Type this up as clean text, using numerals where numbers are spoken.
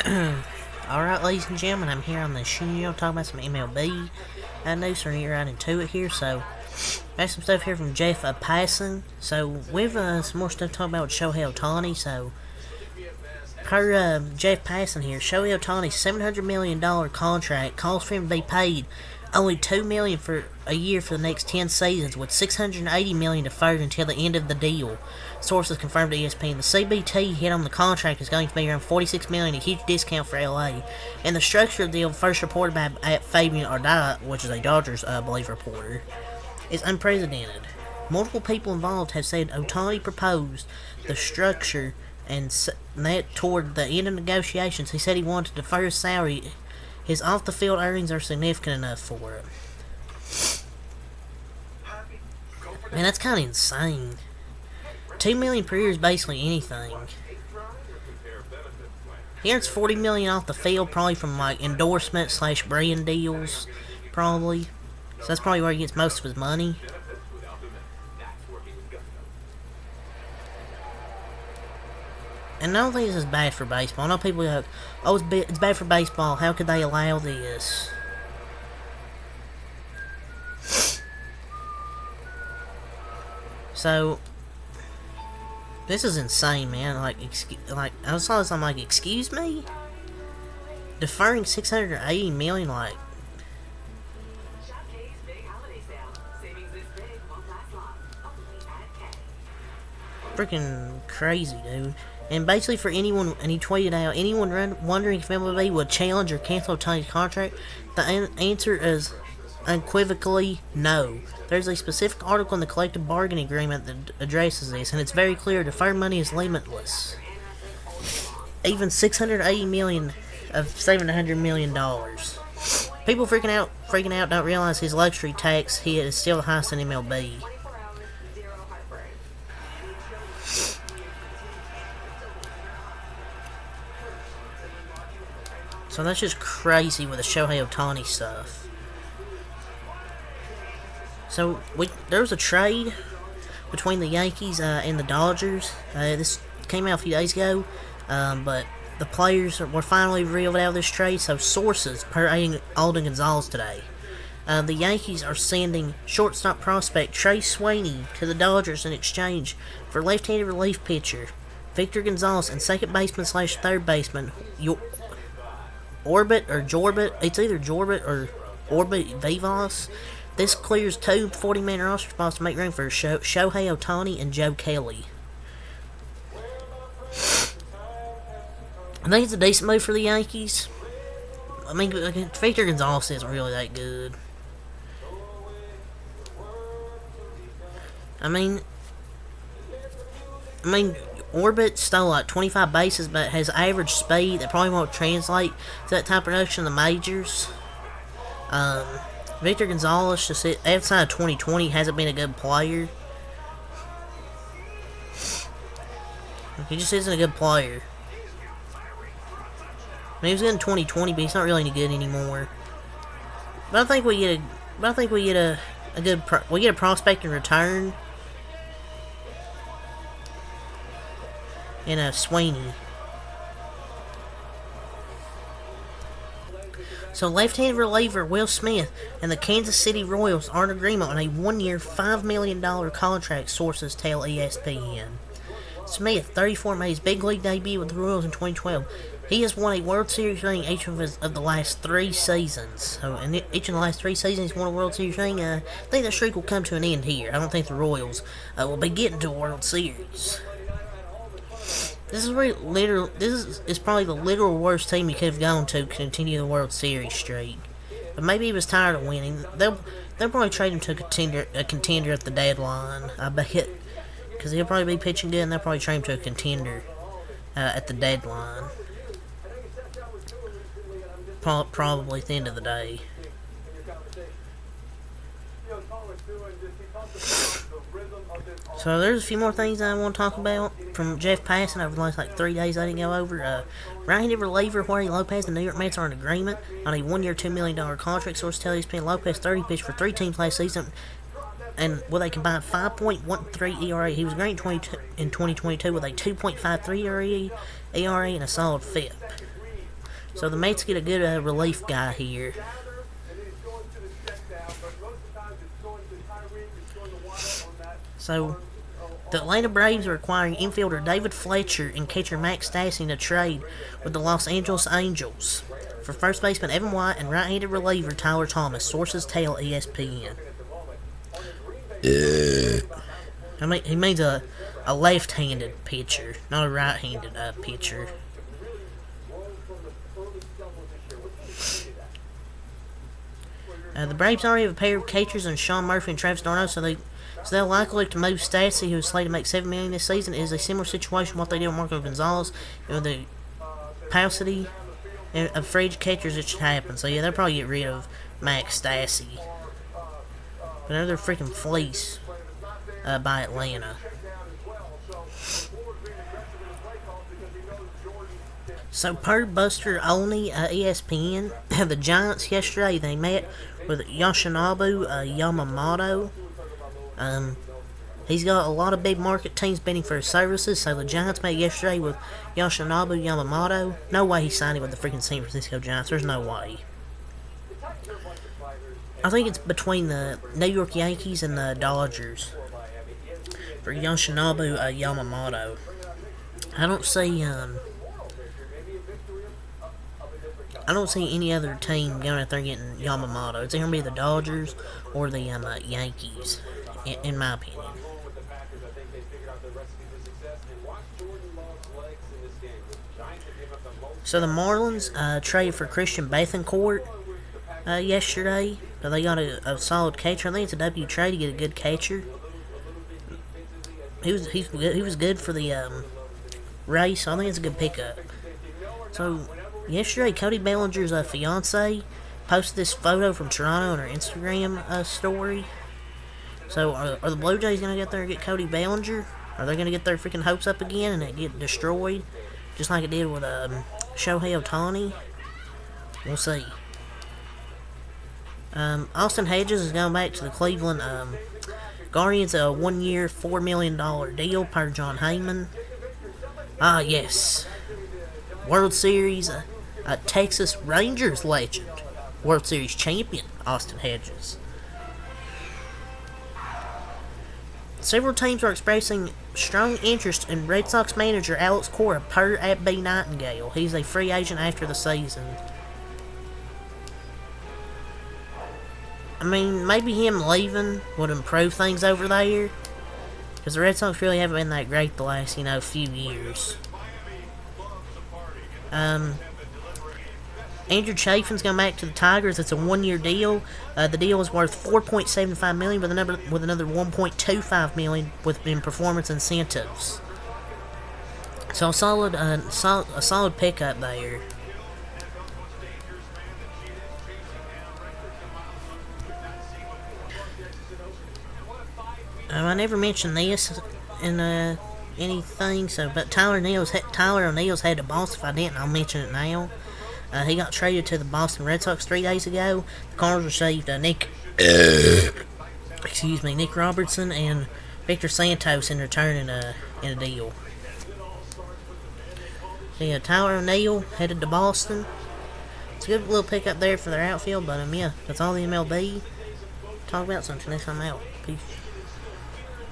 Alright, ladies and gentlemen, I'm here on the show talking about some MLB news, so we're get right into it here. So, I have some stuff here from Jeff Passan. So, we've some more stuff to talk about with Shohei Ohtani. So, per Jeff Passan here, Shohei Ohtani's $700 million contract calls for him to be paid only $2 million for a year for the next 10 seasons, with $680 million deferred until the end of the deal. Sources confirmed to ESPN the CBT hit on the contract is going to be around $46 million, a huge discount for LA. And the structure of the deal, first reported by Fabian Ardaya, which is a Dodgers reporter, is unprecedented. Multiple people involved have said Ohtani proposed the structure and that toward the end of negotiations. He said he wanted to defer his salary. His off-the-field earnings are significant enough for it. Man, that's kind of insane. $2 million per year is basically anything. He earns $40 million off the field, probably from like endorsement / brand deals, probably. So that's probably where he gets most of his money. And I don't think this is bad for baseball. I know people are like, oh, it's bad for baseball. How could they allow this? So, this is insane, man. I saw this, I'm like, excuse me? Deferring $680 million, like... freaking crazy, dude. And basically for anyone, and he tweeted out, anyone wondering if MLB would challenge or cancel Ohtani's contract, the answer is unequivocally no. There's a specific article in the collective bargaining agreement that addresses this, and it's very clear deferred money is limitless. Even $680 million of $700 million. People freaking out don't realize his luxury tax hit is still the highest in MLB. So that's just crazy with the Shohei Ohtani stuff. So there was a trade between the Yankees and the Dodgers. This came out a few days ago, but the players were finally revealed out of this trade. So sources per Alden Gonzalez today, the Yankees are sending shortstop prospect Trey Sweeney to the Dodgers in exchange for left-handed relief pitcher Victor Gonzalez and second baseman / third baseman Orbit or Jorbit. It's either Jorbit or Orbit Vivas. This clears two 40-man roster spots to make room for Shohei Ohtani and Joe Kelly. I think it's a decent move for the Yankees. I mean, Victor Gonzalez isn't really that good. I mean, Orbit stole like 25 bases, but has average speed that probably won't translate to that type of production in the majors. Victor Gonzalez, just outside of 2020, hasn't been a good player. He just isn't a good player. I mean, he was good in 2020, but he's not really any good anymore. But I think we get a prospect in return. In a Sweeney. So left-handed reliever Will Smith and the Kansas City Royals are in agreement on a one-year, $5 million contract, sources tell ESPN. Smith, 34, made his big league debut with the Royals in 2012. He has won a World Series ring each of the last 3 seasons. So in each of the last 3 seasons, he's won a World Series ring. I think that streak will come to an end here. I don't think the Royals will be getting to a World Series. This is probably the literal worst team he could have gone to continue the World Series streak. But maybe he was tired of winning. They'll probably trade him to a contender at the deadline. I bet, because he'll probably be pitching good, and they'll probably trade him to a contender at the deadline. Probably at the end of the day. So there's a few more things I want to talk about from Jeff Passan over the last 3 days I didn't go over. Right-handed reliever Jorge Lopez and the New York Mets are in agreement on a one-year, $2 million contract. Sources tell ESPN Lopez 30 pitched for 3 teams last season, and with a combined 5.13 ERA. He was great in 2022 with a 2.53 ERA and a solid FIP. So the Mets get a good relief guy here. So the Atlanta Braves are acquiring infielder David Fletcher and catcher Max Stassi in a trade with the Los Angeles Angels for first baseman Evan White and right-handed reliever Tyler Thomas. Sources tell ESPN. He means a left-handed pitcher, not a right-handed pitcher. The Braves already have a pair of catchers in Sean Murphy and Travis d'Arnaud, so they're likely to move Stassi, who is slated to make $7 million this season. It is a similar situation to what they did with Marco Gonzalez, and with the paucity of free agent catchers, it should happen. So yeah, they'll probably get rid of Max Stassi. But another freaking fleece by Atlanta. So per Buster Olney, ESPN, the Giants yesterday, they met with Yoshinobu Yamamoto. He's got a lot of big market teams bidding for his services, so the Giants met yesterday with Yoshinobu Yamamoto. No way he's signing with the freaking San Francisco Giants. There's no way. I think it's between the New York Yankees and the Dodgers for Yoshinobu Yamamoto. I don't see any other team going out there getting Yamamoto. It's either going to be the Dodgers or the Yankees, in my opinion. So the Marlins traded for Christian Bethancourt yesterday. So they got a solid catcher. I think it's a W trade to get a good catcher. He was good for the race. So I think it's a good pickup. So yesterday, Cody Bellinger's fiance posted this photo from Toronto on her Instagram story. So are the Blue Jays going to get there and get Cody Bellinger? Are they going to get their freaking hopes up again and it get destroyed? Just like it did with Shohei Ohtani? We'll see. Austin Hedges is going back to the Cleveland Guardians, a 1-year, $4 million deal per John Heyman. Ah, yes. World Series, Texas Rangers legend, World Series champion, Austin Hedges. Several teams are expressing strong interest in Red Sox manager Alex Cora per at B. Nightingale. He's a free agent after the season. I mean, maybe him leaving would improve things over there, because the Red Sox really haven't been that great the last, few years. Andrew Chafin's going back to the Tigers. It's a 1-year deal. The deal is worth $4.75 million with another $1.25 million in performance incentives. So a solid pickup there. I never mentioned this in anything, but Tyler O'Neill's headed to Boston. If I didn't, I'll mention it now. He got traded to the Boston Red Sox 3 days ago. The Cardinals received Nick Robertson and Victor Santos in return in a deal. So yeah, Tyler O'Neill headed to Boston. It's a good little pickup there for their outfield, but yeah, that's all the MLB. Talk about something next time out. Peace.